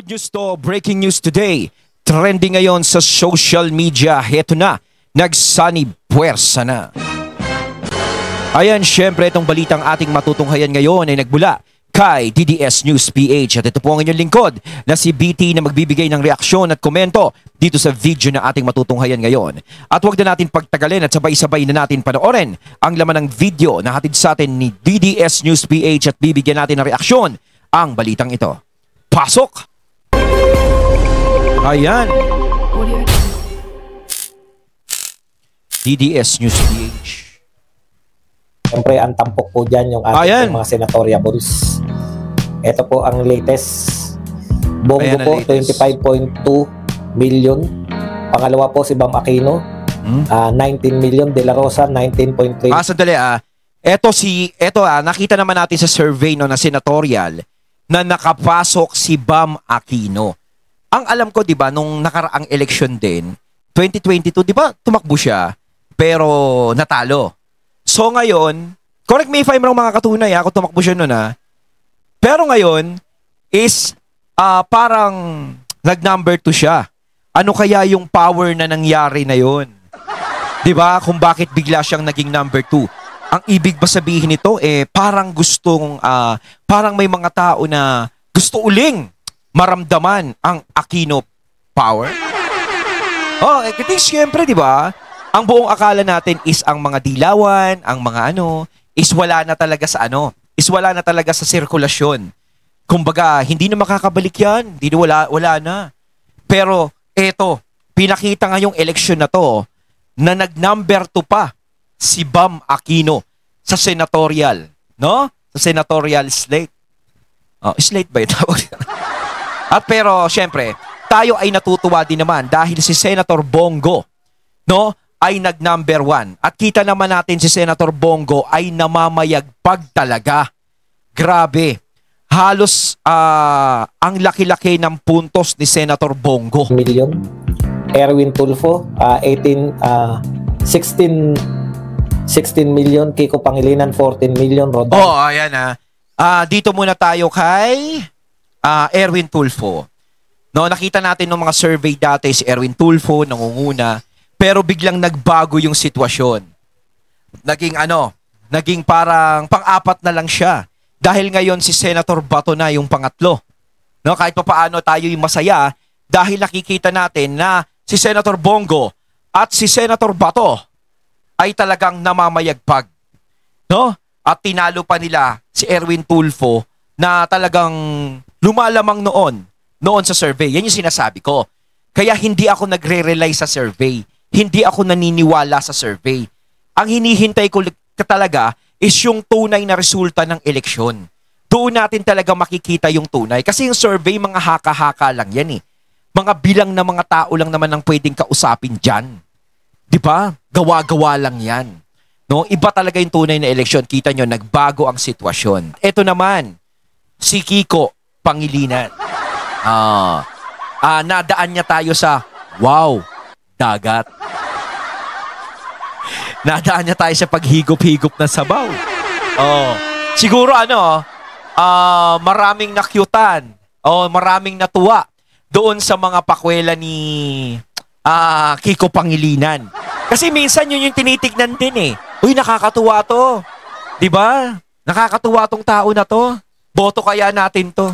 Good news to, breaking news today. Trending ngayon sa social media. Heto na, nagsani puwersa na. Ayan, syempre itong balitang ating matutunghayan ngayon ay nagbula kay DDS News PH. At ito po ang inyong lingkod na si BT na magbibigay ng reaksyon at komento dito sa video na ating matutunghayan ngayon. At huwag na natin pagtagalin at sabay-sabay na natin panoorin ang laman ng video na hatid sa atin ni DDS News PH at bibigyan natin ng reaksyon ang balitang ito. Pasok! Ayan. DDS News PH. Siyempre, ang tampok po dyan yung ating mga senatoriables. Ito po ang latest. Bongo po, 25.2 million. Pangalawa po si Bam Aquino, 19 million. De La Rosa, 19.3. Sandali nakita naman natin sa survey no, na senatorial na nakapasok si Bam Aquino. Ang alam ko, di ba, nung nakaraang election din, 2022, di ba, tumakbo siya, pero natalo. So ngayon, correct me if I'm wrong mga katunay, ako tumakbo siya nun Pero ngayon, is parang nag-number 2 siya. Ano kaya yung power na nangyari na yon? Di ba? Kung bakit bigla siyang naging number 2. Ang ibig ba sabihin nito, parang parang may mga tao na gusto uling maramdaman ang Aquino power. Kasi siyempre, di ba? Ang buong akala natin is ang mga dilawan, ang mga is wala na talaga sa is wala na talaga sa sirkulasyon. Kumbaga, hindi na makakabalik yan. Hindi na wala na. Pero, eto, pinakita nga yung election na to, na nag-number 2 pa si Bam Aquino sa senatorial. No? Sa senatorial slate. Slate ba ito? At pero, syempre, tayo ay natutuwa din naman dahil si Senator Bongo, no? Ay nag-number 1. At kita naman natin si Senator Bongo ay namamayagpag talaga. Grabe. Halos ang laki-laki ng puntos ni Senator Bongo. Million. Erwin Tulfo, 16 million. Kiko Pangilinan, 14 million. Rodan. Ayan dito muna tayo kay Erwin Tulfo. No, nakita natin ng mga survey dati si Erwin Tulfo nangunguna. Pero biglang nagbago yung sitwasyon. Naging parang pang-apat na lang siya. Dahil ngayon si Senator Bato na yung pangatlo. No, kahit papaano tayo yung masaya dahil nakikita natin na si Senator Bongo at si Senator Bato ay talagang namamayagpag. No? At tinalo pa nila si Erwin Tulfo na talagang lumalamang noon sa survey. Yan yung sinasabi ko. Kaya hindi ako nagre-rely sa survey. Hindi ako naniniwala sa survey. Ang hinihintay ko talaga is yung tunay na resulta ng eleksyon. Doon natin talaga makikita yung tunay. Kasi yung survey, mga haka-haka lang yan Mga bilang na mga tao lang naman ang pwedeng kausapin dyan. Di ba? Gawa-gawa lang yan. No? Iba talaga yung tunay na eleksyon. Kita nyo, nagbago ang sitwasyon. Ito naman, si Kiko Pangilinan. Nadaan niya tayo sa, dagat. Nadaan niya tayo sa paghigop-higop ng sabaw. Siguro maraming nakyutan. Maraming natuwa doon sa mga pakwela ni Kiko Pangilinan. Kasi minsan yun yung tinitignan din Uy, nakakatuwa to. Diba? Nakakatuwa tong tao na to. Boto kaya natin to.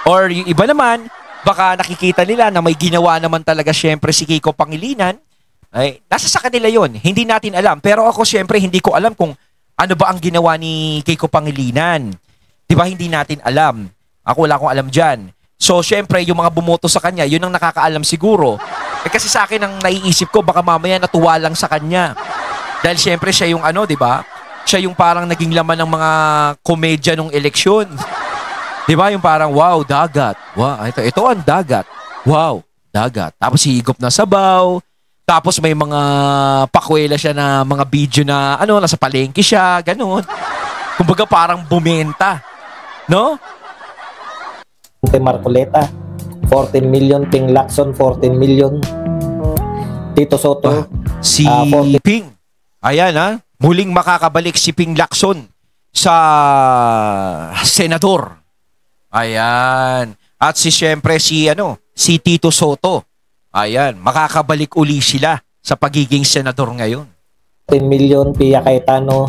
Or yung iba naman, baka nakikita nila na may ginawa naman talaga syempre si Kiko Pangilinan. Ay, nasa sa kanila yun. Hindi natin alam. Pero ako syempre hindi ko alam kung ano ba ang ginawa ni Kiko Pangilinan. Diba hindi natin alam. Ako wala akong alam dyan. So syempre yung mga bumoto sa kanya, yun ang nakakaalam siguro. Kasi sa akin ang naiisip ko baka mamaya natuwa lang sa kanya. Dahil syempre siya yung diba? Siya yung parang naging laman ng mga komedya nung eleksyon. Diba? Yung parang, dagat. Ito ang dagat. Dagat. Tapos higop na sabaw. Tapos may mga pakwela siya na mga video na, nasa palengke siya, ganun. Kumbaga parang bumenta. No? Marcoleta, 14 million. Ping Lacson, 14 million. Tito Soto. Si Ping. Ayan muling makakabalik si Ping Lacson sa senador. Ayan. At syempre si Tito Soto. Ayan, makakabalik uli sila sa pagiging senador ngayon. 10 million, Pia Cayetano,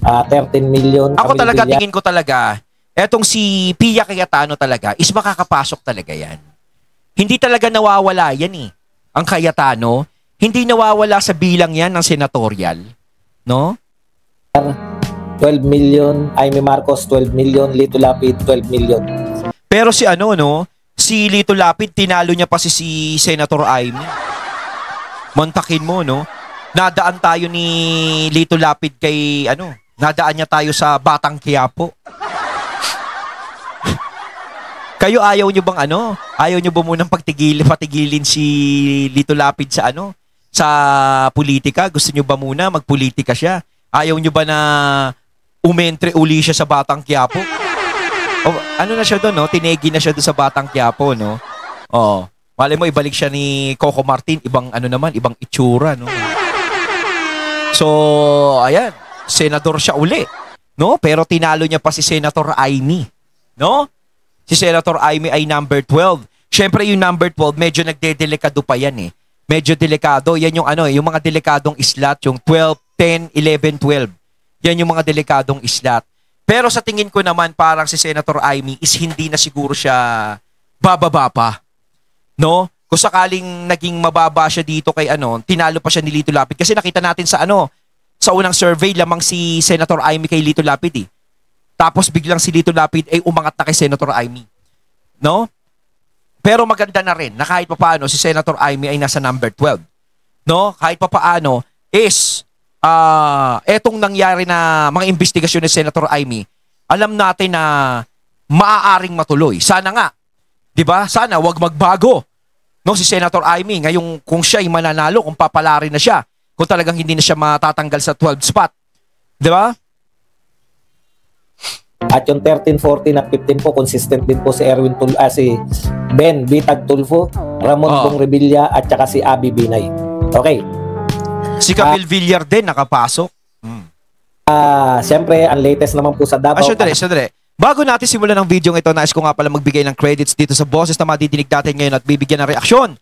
13 million. Ako talaga, tingin ko talaga, etong si Pia Cayetano talaga, is makakapasok talaga yan. Hindi talaga nawawala yan eh. Ang Cayetano, hindi nawawala sa bilang yan ng senatorial. No? 12 million, Amy Marcos 12 million, Lito Lapid 12 million. Pero si si Lito Lapid, tinalo niya pa si Senator Amy. Montakin mo, no? Nadaan tayo ni Lito Lapid kay, nadaan niya tayo sa Batang Quiapo. Kayo ayaw niyo bang ayaw niyo ba munang patigilin si Lito Lapid sa sa politika? Gusto niyo ba muna magpolitika siya? Ayaw niyo ba na umentre uli siya sa Batang Quiapo? O, na siya doon, no? Tinegi na siya doon sa Batang Quiapo, no? Oo. Malay mo, ibalik siya ni Coco Martin. Ibang ibang itsura, no? So, ayan. Senador siya uli, no? Pero tinalo niya pa si Senator Amy, no? Si Senator Amy ay number 12. Siyempre, yung number 12, medyo nagdedelikado pa yan, eh. Medyo delikado. Yan yung yung mga delikadong islat, yung 12, 10, 11, 12. Yan yung mga delikadong islat. Pero sa tingin ko naman parang si Senator Amy is hindi na siguro siya bababa pa. No? Kung sakaling naging mababa siya dito kay tinalo pa siya ni Lito Lapid. Kasi nakita natin sa sa unang survey lamang si Senator Amy kay Lito Lapid eh. Tapos biglang si Lito Lapid ay umangat na kay Senator Amy. No? Pero maganda na rin na kahit papaano si Senator Amy ay nasa number 12. No? Kahit papaano is etong nangyari na mga investigasyon ni Senator Amy, alam natin na maaaring matuloy. Sana nga, 'di ba? Sana wag magbago. No, si Senator Amy, ngayong kung siya ay mananalo, kung papalarin na siya, kung talagang hindi na siya matatanggal sa 12 spot. 'Di ba? At yung 13, 14 at 15 po, consistent din po si si Ben Bitag Tulfo, Ramon Bong Revilla at saka si Abby Binay. Okay. Si Camille Villar din nakapasok. Siyempre, ang latest naman po sa Davao. Sandali. Bago natin simulan ng video ito, nais ko nga pala magbigay ng credits dito sa boses na madidinig natin ngayon at bibigyan ng reaksyon.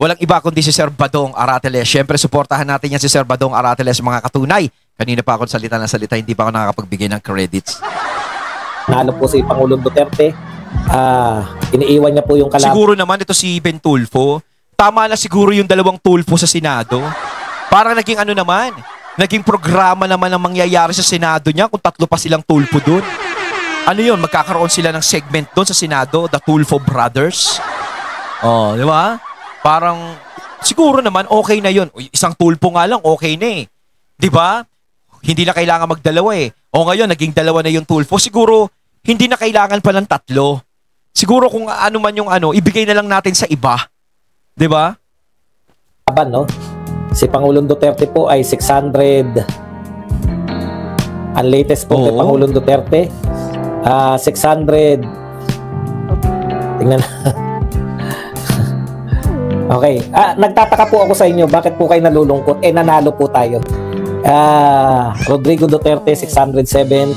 Walang iba kundi si Sir Badong Arateles. Siyempre, suportahan natin yan si Sir Badong Arateles, mga katunay. Kanina pa ako salita, hindi pa ako nakakapagbigay ng credits. Nalo po si Pangulong Duterte. Iniiwan niya po yung kalaban. Siguro naman ito si Ben Tulfo. Tama na siguro yung 2 Tulfo sa Senado. Parang naging naging programa naman ang mangyayari sa Senado niya kung 3 pa silang Tulfo doon. Ano yun? Magkakaroon sila ng segment doon sa Senado, The Tulfo Brothers. Oh, di ba? Parang siguro naman okay na yun. Isang Tulfo nga lang, okay na eh. Di ba? Hindi na kailangan magdalawa eh. O ngayon, naging 2 na yung Tulfo. Siguro, hindi na kailangan pa ng 3. Siguro kung ano man yung ibigay na lang natin sa iba. Di ba? Aban, no? Si Pangulong Duterte po ay 600. Ang latest po kay Pangulong Duterte, 600. Tingnan. Okay. Nagtataka po ako sa inyo, bakit po kayo nalulungkot? Nanalo po tayo. Rodrigo Duterte 607,000.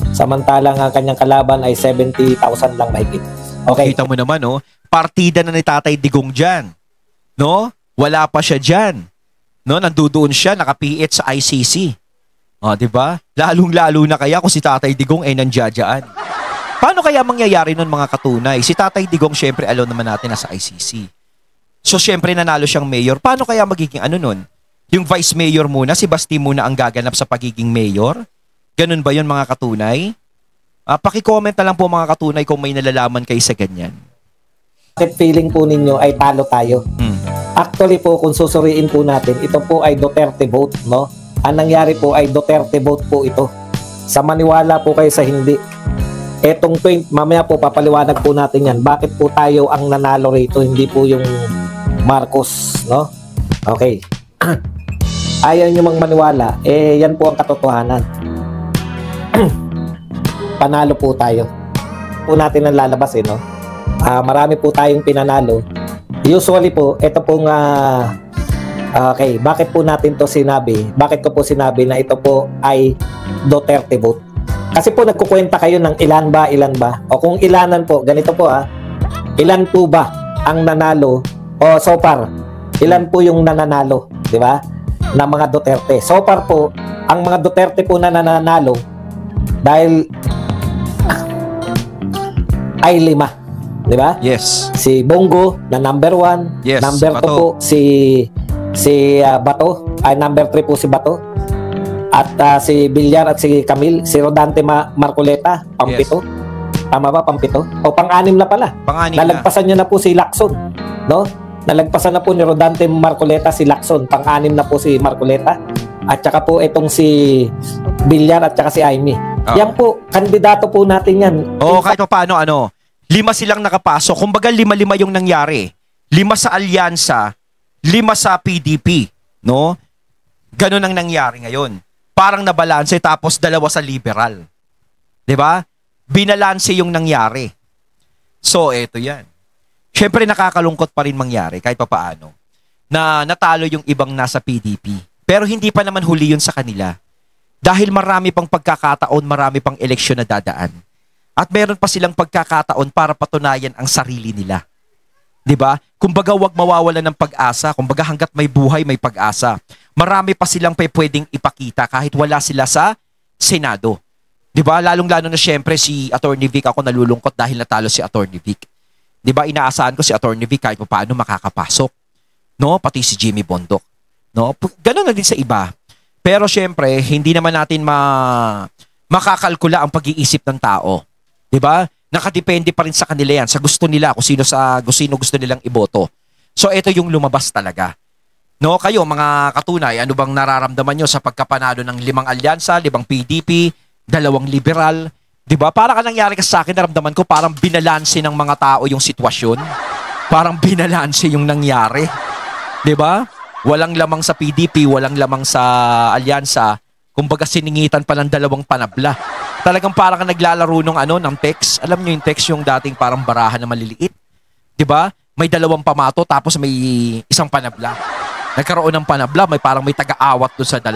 Samantalang ang kanyang kalaban ay 70,000 lang mahigit. Okay. Kita mo naman, partida na ni Tatay Digong dyan. No? Wala pa siya dyan. No? Nandoon siya, naka-PH sa ICC. O, diba? Lalong-lalo na kaya kung si Tatay Digong ay nandiyadyaan. Paano kaya mangyayari nun, mga katunay? Si Tatay Digong, syempre, alam naman natin nasa ICC. So, syempre, nanalo siyang mayor. Paano kaya magiging nun? Yung vice mayor muna, si Basti muna ang gaganap sa pagiging mayor? Ganun ba yun, mga katunay? Paki-comment na lang po, mga katunay, kung may nalalaman kayo sa ganyan. Bakit feeling po ninyo ay talo tayo? Actually po, kung susuriin po natin, ito po ay Duterte vote, no? Ang nangyari po ay Duterte vote po ito. Sa maniwala po kayo sa hindi. Etong point, mamaya po papaliwanag po natin yan. Bakit po tayo ang nanalo rito, hindi po yung Marcos, no? Okay. Ayaw nyo mang maniwala, yan po ang katotohanan. Panalo po tayo. Po natin ang lalabas, no? Marami po tayong pinanalo. Usually po, ito pong okay, bakit po natin to sinabi? Bakit ko po sinabi na ito po ay Duterte vote? Kasi po nagkukwenta kayo ng ilan ba? O kung ilanan po, ganito po ilan po ba ang nanalo o so far? Ilan po yung nananalo, di ba? Na mga Duterte. So far po, ang mga Duterte po na nananalo dahil ay 5, di ba? Yes. Si Bongo na number 1, yes, number 2 po si Bato, ay number 3 po si Bato. At si Villar at si Camille, si Rodante Marcoleta, pang-7. Yes. Tama ba, pang-7? O pang-6 na pala. Nalagpasan niya na po si Lacson, no? Nalagpasan na po ni Rodante Marcoleta si Lacson, pang-6 na po si Marcoleta. At saka po itong si Villar at saka si Aimee. Yan po, kandidato po natin yan. Kahit pa paano, 5 silang nakapasok. Kumbaga 5-5 yung nangyari. 5 sa Alyansa, 5 sa PDP, no? Ganun ang nangyari ngayon. Parang nabalanse tapos 2 sa liberal. 'Di ba? Binalanse yung nangyari. So, eto yan. Siyempre, nakakalungkot pa rin mangyari kahit papaano na natalo yung ibang nasa PDP. Pero hindi pa naman huli yun sa kanila. Dahil marami pang pagkakataon, marami pang eleksyon na dadaan. At meron pa silang pagkakataon para patunayan ang sarili nila. 'Di ba? Kumbaga, wag mawawalan ng pag-asa. Kumbaga, hangga't may buhay, may pag-asa. Marami pa silang pwedeng ipakita kahit wala sila sa Senado. 'Di ba? Lalong-lalo na siyempre si Attorney Vic, ako nalulungkot dahil natalo si Attorney Vic. 'Di ba? Inaasahan ko si Attorney Vic kahit paano makakapasok. No? Pati si Jimmy Bondoc. No? Ganun na din sa iba. Pero siyempre, hindi naman natin makakalkula ang pag-iisip ng tao. 'Di ba? Nakadepende pa rin sa kanila yan, sa gusto nila, kung sino gusto nilang iboto. So ito yung lumabas talaga. No, kayo mga katunay, ano bang nararamdaman nyo sa pagkapanalo ng 5 alyansa, 5 PDP, 2 liberal? 'Di ba? Para ka nangyari kasi sa akin, naramdaman ko parang binalanse ng mga tao yung sitwasyon. Parang binalanse yung nangyari. 'Di ba? Walang lamang sa PDP, walang lamang sa alyansa. Kumbaga siningitan pa ng 2 panabla. Talagang parang naglalaro ng text. Alam niyo yung text, yung dating parang barahan na maliliit. 'Di ba? May 2 pamato tapos may 1 panabla. Nagkaroon ng panabla, parang may taga-awat doon sa 2.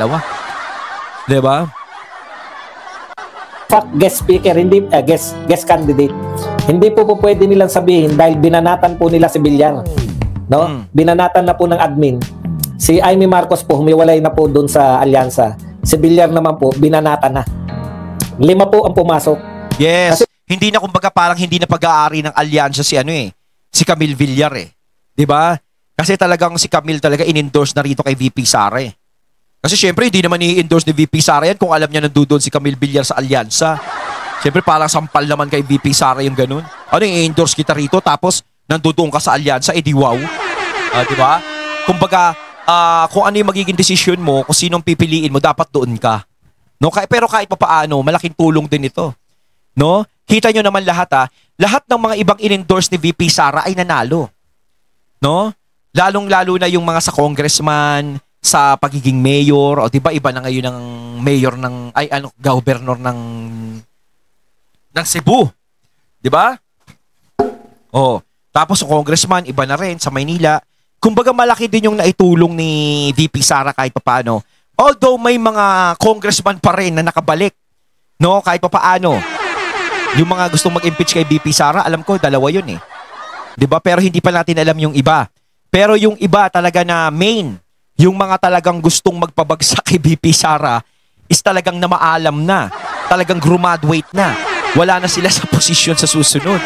'Di ba? Guest speaker, hindi guest candidate. Hindi po pwede nilang sabihin dahil binanatan po nila si Villar. No? Binanatan na po ng admin. Si Aimee Marcos po humiwalay na po doon sa alyansa. Si Villar naman po binanatan na. 5 po ang pumasok. Yes. Kasi, hindi na kumbaga parang hindi na pag-aari ng alyansa si Camille Villar 'Di ba? Kasi talagang si Camille talaga in-endorse na rito kay VP Sara Kasi syempre hindi naman i-endorse ni VP Sara yan kung alam niya nandoon si Camille Villar sa alyansa. Syempre parang sampal naman kay VP Sara yung ganun. Ano yung i-endorse kita rito tapos nandoon ka sa alyansa, edi wow. 'Di ba? Kumbaga kung ano yung magiging desisyon mo, kung sinong pipiliin mo, dapat doon ka. No, pero kahit papaano, malaking tulong din ito. No? Kita nyo naman lahat lahat ng mga ibang in-endorse ni VP Sara ay nanalo. No? Lalong-lalo na yung mga sa congressman, sa pagiging mayor, o 'di ba iba na ngayon ng mayor ng governor ng Cebu. 'Di ba? Tapos yung congressman iba na rin sa Maynila. Kumbaga malaki din yung naitulong ni VP Sara kahit papaano. Although may mga congressman pa rin na nakabalik, no, kahit papaano. Yung mga gustong mag-impeach kay VP Sara, alam ko 2 yun 'Di ba? Pero hindi pa natin alam yung iba. Pero yung iba talaga na main, yung mga talagang gustong magpabagsak kay VP Sara is talagang namaalam na. Talagang graduate na. Wala na sila sa posisyon sa susunod.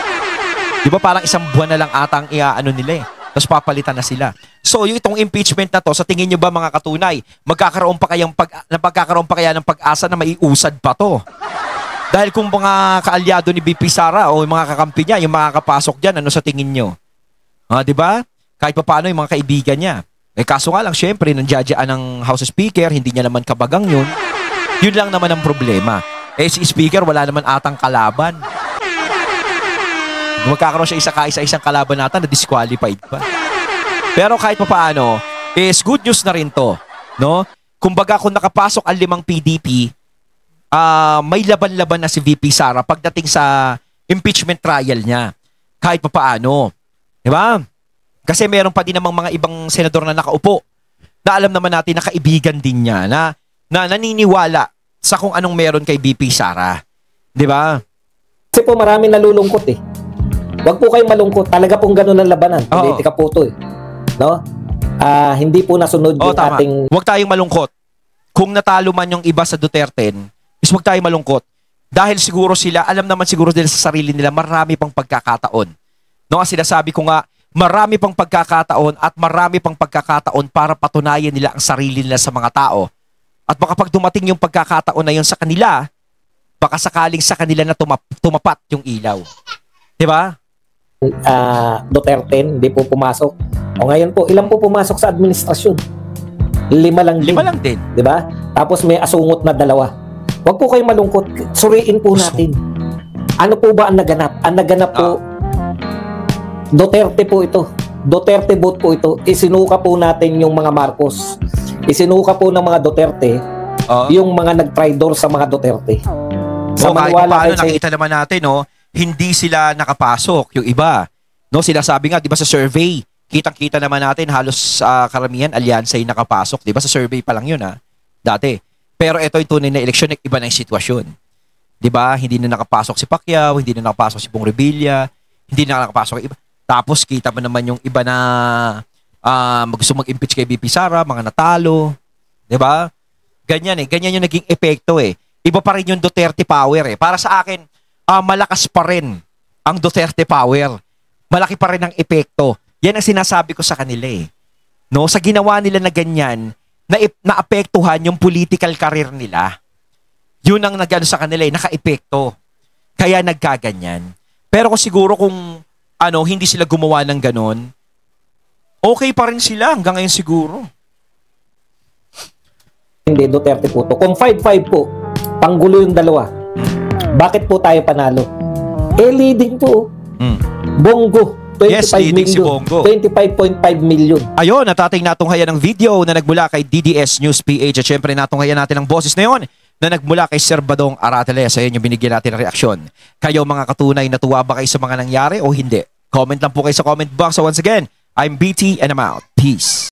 'Di ba? Parang 1 buwan na lang atang nila Tapos papalitan na sila. So, yung itong impeachment na to, sa tingin nyo ba mga katunay, magkakaroon pa kaya ng pag-asa na maiusad pa to? Dahil kung mga kaalyado ni VP Sara o yung mga kakampi niya, yung makakapasok dyan, ano sa tingin nyo? 'Di ba? Kahit pa paano yung mga kaibigan niya. Kaso nga lang, syempre, nandiyadyaan ng House Speaker, hindi niya naman kabagang yun. Yun lang naman ang problema. Si Speaker, wala naman atang kalaban. Magkakaroon siya isang kalaban natin na disqualified pa. Pero kahit papaano, is good news na rin to. No? Kumbaga kung nakapasok ang 5 PDP, may laban-laban na si VP Sara pagdating sa impeachment trial niya. Kahit papaano. Diba? Kasi meron pa din namang mga ibang senador na nakaupo na alam naman natin na kaibigan din niya na naniniwala sa kung anong meron kay VP Sara. Diba? Kasi po marami nalulungkot Wag po kayong malungkot. Talaga pong ganun ang labanan. Politika po to eh. No? Hindi po nasunod yung tama. ating... Huwag tayong malungkot. Kung natalo man yung iba sa Duterte, is huwag tayong malungkot. Dahil siguro sila, alam naman siguro nila sa sarili nila, marami pang pagkakataon. No, ang sinasabi ko nga, marami pang pagkakataon at marami pang pagkakataon para patunayan nila ang sarili nila sa mga tao. At baka pag dumating yung pagkakataon na yun sa kanila, baka sakaling sa kanila na tumapat yung ilaw. Diba? Duterte, hindi po pumasok. O ngayon po, ilan po pumasok sa administrasyon? 5 lang din. 5 lang din. Diba? Tapos may asungot na 2. Huwag po kayong malungkot. Suriin po natin. Ano po ba ang naganap? Ang naganap po, Duterte po ito. Duterte vote po ito. Isinuka po natin yung mga Marcos. Isinuka po ng mga Duterte yung mga nag-tridor sa mga Duterte. So, paano nakita naman natin, no? Hindi sila nakapasok, yung iba. No, sila sabi nga, di ba sa survey, kitang-kita naman natin, halos karamihan, alyansa yung nakapasok. Di ba sa survey pa lang yun, dati. Pero ito yung tunay na eleksyon, iba na yung sitwasyon. Di ba? Hindi na nakapasok si Pacquiao, hindi na nakapasok si Bong Revilla, hindi na nakapasok iba. Tapos kita mo naman yung iba na gusto mag-impeach kay BP Sara, mga natalo. Di ba? Ganyan ganyan yung naging epekto eh. Iba pa rin yung Duterte power eh. Para sa akin, malakas pa rin ang Duterte power. Malaki pa rin ang epekto. Yan ang sinasabi ko sa kanila eh. No, sa ginawa nila na ganyan, naapektuhan yung political career nila. Yun ang nagano sa kanila eh, naka-epekto. Kaya nagkaganyan. Pero kung siguro kung hindi sila gumawa ng ganon, okay pa rin sila hanggang ngayon siguro. Hindi, Duterte po to. Kung 5-5 po, panggulo yung 2. Bakit po tayo panalo? Leading to. Bongo. 25 million. Si Bongo. 25.5 million. Ayun, natating natunghayan ng video na nagmula kay DDS News PH. At syempre natunghayan natin ang boses na yun na nagmula kay Sir Badong Arateles. Ayun yung binigyan natin ng reaksyon. Kayo mga katunay, natuwa ba kayo sa mga nangyari o hindi? Comment lang po kayo sa comment box. So once again, I'm BT and I'm out. Peace.